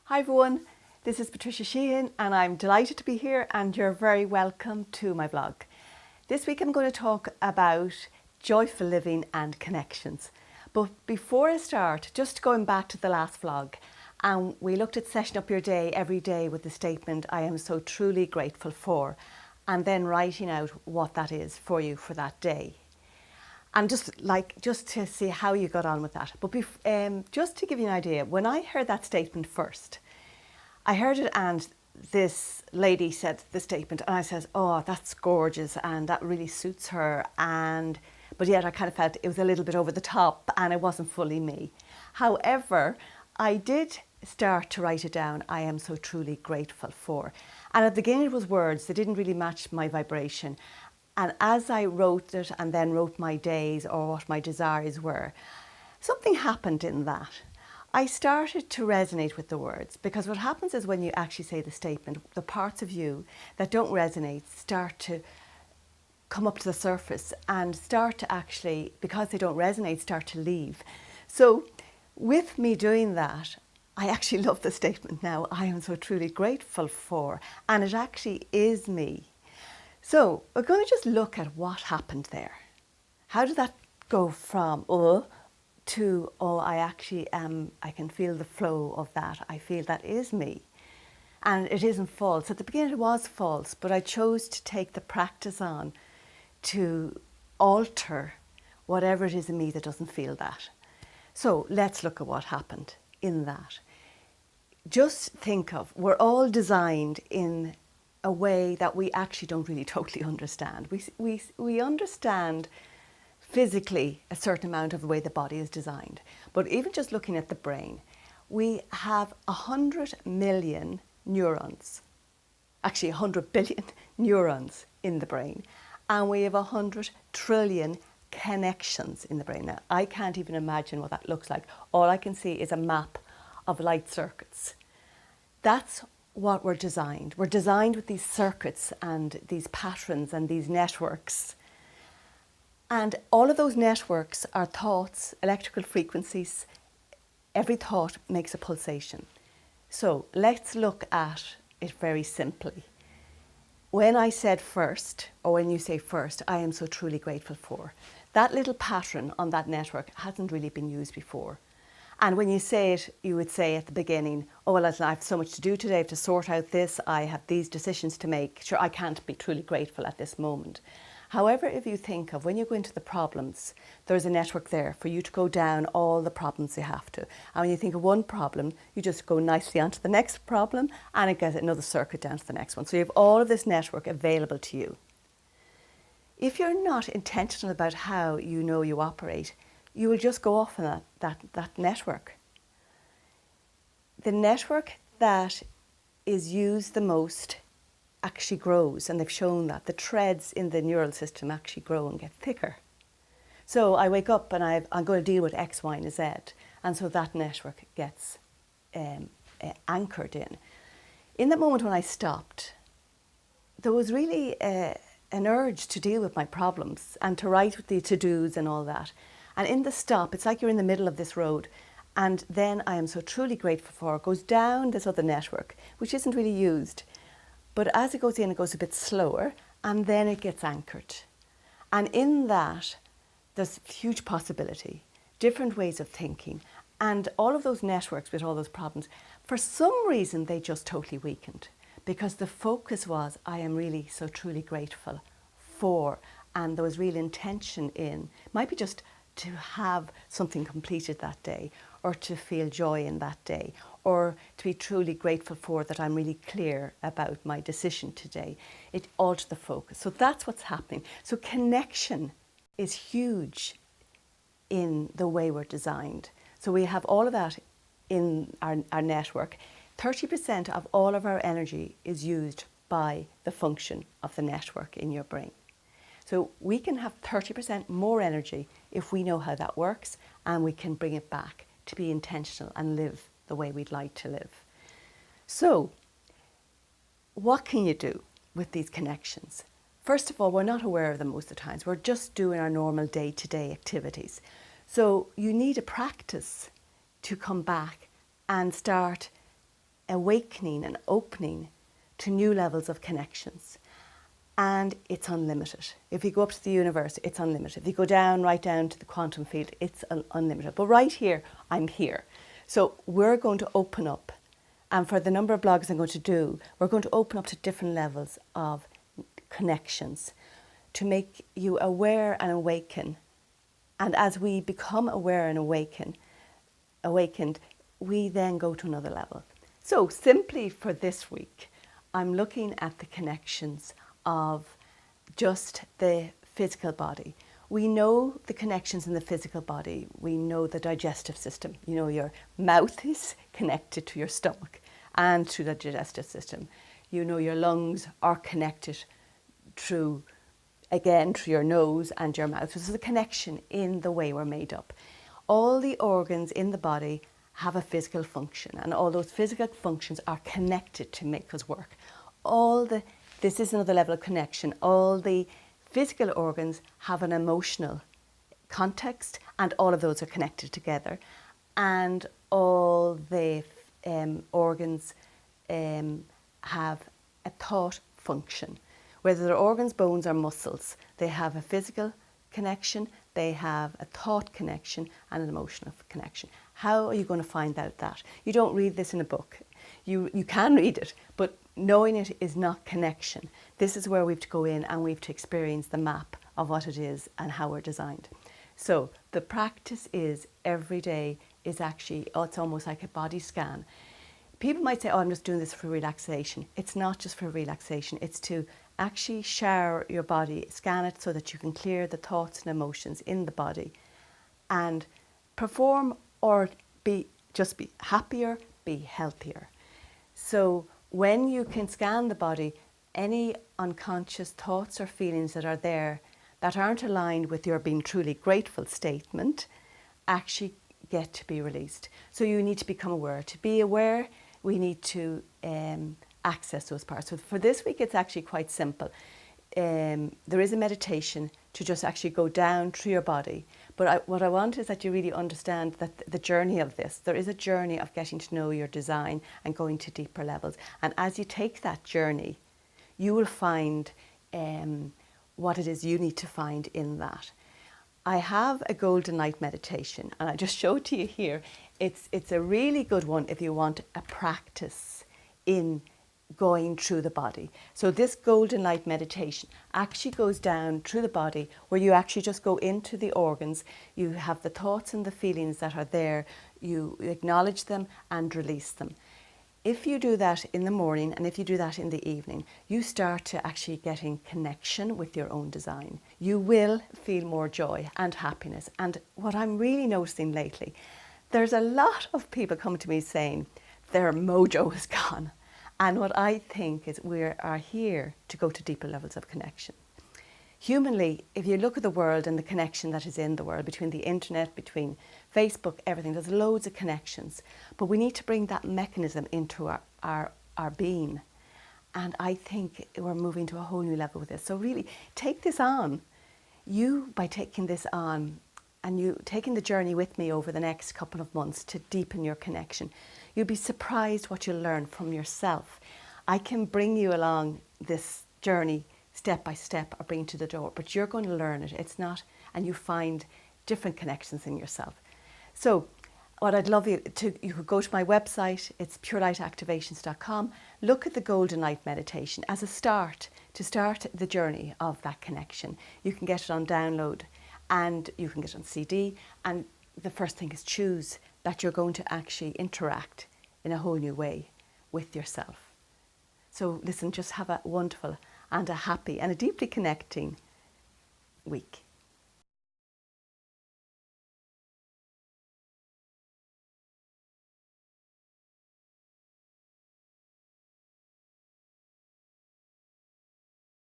Hi everyone, this is Patricia Sheehan and I'm delighted to be here and you're very welcome to my vlog. This week I'm going to talk about joyful living and connections. But before I start, just going back to the last vlog, and we looked at setting up your day every day with the statement, I am so truly grateful for, and then writing out what that is for you for that day. And just to see how you got on with that. But just to give you an idea, when I heard that statement first, I heard it and this lady said the statement and I said, oh, that's gorgeous and that really suits her. But yet I kind of felt it was a little bit over the top and it wasn't fully me. However, I did start to write it down, I am so truly grateful for. And at the beginning it was words, they didn't really match my vibration. And as I wrote it and then wrote my days or what my desires were, something happened in that. I started to resonate with the words, because what happens is when you actually say the statement, the parts of you that don't resonate start to come up to the surface and start to actually, because they don't resonate, start to leave. So with me doing that, I actually love the statement now, I am so truly grateful for, and it actually is me. So we're going to just look at what happened there. How did that go from to, oh, I actually am, I can feel the flow of that. I feel that is me. And it isn't false. At the beginning it was false, but I chose to take the practice on to alter whatever it is in me that doesn't feel that. So let's look at what happened in that. Just think of, we're all designed in a way that we actually don't really totally understand. We understand physically a certain amount of the way the body is designed. But even just looking at the brain, we have 100 million neurons, actually 100 billion neurons in the brain, and we have 100 trillion connections in the brain. Now, I can't even imagine what that looks like. All I can see is a map of light circuits. That's what we're designed. We're designed with these circuits and these patterns and these networks. And all of those networks are thoughts, electrical frequencies. Every thought makes a pulsation. So let's look at it very simply. When I said first, or when you say first, I am so truly grateful for, that little pattern on that network hasn't really been used before. And when you say it, you would say at the beginning, oh, well, I have so much to do today, I have to sort out this, I have these decisions to make. Sure, I can't be truly grateful at this moment. However, if you think of when you go into the problems, there's a network there for you to go down all the problems you have to. And when you think of one problem, you just go nicely onto the next problem and it gets another circuit down to the next one. So you have all of this network available to you. If you're not intentional about how you know you operate, you will just go off on that network. The network that is used the most actually grows, and they've shown that the threads in the neural system actually grow and get thicker. So I wake up and I'm going to deal with X, Y, and Z, and so that network gets anchored in. In that moment when I stopped, there was really an urge to deal with my problems and to write with the to-dos and all that. And in the stop, it's like you're in the middle of this road. And then I am so truly grateful for it goes down this other network, which isn't really used. But as it goes in, it goes a bit slower, and then it gets anchored. And in that, there's huge possibility, different ways of thinking. And all of those networks with all those problems, for some reason, they just totally weakened. Because the focus was, I am really so truly grateful for. And there was real intention in, might be just to have something completed that day, or to feel joy in that day, or to be truly grateful for that I'm really clear about my decision today. It altered the focus. So that's what's happening. So connection is huge in the way we're designed. So we have all of that in our network. 30% of all of our energy is used by the function of the network in your brain. So we can have 30% more energy if we know how that works, and we can bring it back to be intentional and live the way we'd like to live. So what can you do with these connections? First of all, we're not aware of them most of the times. We're just doing our normal day-to-day activities. So you need a practice to come back and start awakening and opening to new levels of connections. And it's unlimited. If you go up to the universe, it's unlimited. If you go down, right down to the quantum field, it's unlimited. But right here, I'm here. So we're going to open up. And for the number of blogs I'm going to do, we're going to open up to different levels of connections to make you aware and awaken. And as we become aware and awakened, we then go to another level. So simply for this week, I'm looking at the connections of just the physical body. We know the connections in the physical body. We know the digestive system. You know, your mouth is connected to your stomach and to the digestive system. You know, your lungs are connected through your nose and your mouth. So there's a connection in the way we're made up. All the organs in the body have a physical function, and all those physical functions are connected to make us work. This is another level of connection. All the physical organs have an emotional context, and all of those are connected together. And all the organs have a thought function. Whether they're organs, bones or muscles, they have a physical connection, they have a thought connection and an emotional connection. How are you going to find out that? You don't read this in a book. You can read it, but knowing it is not connection. This is where we have to go in and we have to experience the map of what it is and how we're designed. So the practice is every day is actually, it's almost like a body scan. People might say, I'm just doing this for relaxation. It's not just for relaxation. It's to actually shower your body, scan it so that you can clear the thoughts and emotions in the body and perform or just be happier, be healthier. So when you can scan the body, any unconscious thoughts or feelings that are there that aren't aligned with your being truly grateful statement actually get to be released. So you need to become aware. To be aware, we need to access those parts. So for this week, it's actually quite simple. There is a meditation to just actually go down through your body. But what I want is that you really understand that the journey of this, there is a journey of getting to know your design and going to deeper levels. And as you take that journey, you will find what it is you need to find in that. I have a golden light meditation, and I just showed to you here. It's a really good one if you want a practice in going through the body. So this golden light meditation actually goes down through the body, where you actually just go into the organs. You have the thoughts and the feelings that are there. You acknowledge them and release them. If you do that in the morning and if you do that in the evening, you start to actually get in connection with your own design. You will feel more joy and happiness. And what I'm really noticing lately, there's a lot of people coming to me saying their mojo is gone. And what I think is we are here to go to deeper levels of connection. Humanly, if you look at the world and the connection that is in the world, between the internet, between Facebook, everything, there's loads of connections. But we need to bring that mechanism into our being. And I think we're moving to a whole new level with this. So really, take this on. You, by taking this on, and you taking the journey with me over the next couple of months to deepen your connection, you'll be surprised what you'll learn from yourself. I can bring you along this journey step by step or bring you to the door, but you're going to learn it. It's not, and you find different connections in yourself. So what I'd love you could go to my website, it's purelightaktivations.com, look at the golden light meditation as a start, to start the journey of that connection. You can get it on download and you can get it on CD, and the first thing is choose that you're going to actually interact in a whole new way with yourself. So listen, just have a wonderful and a happy and a deeply connecting week.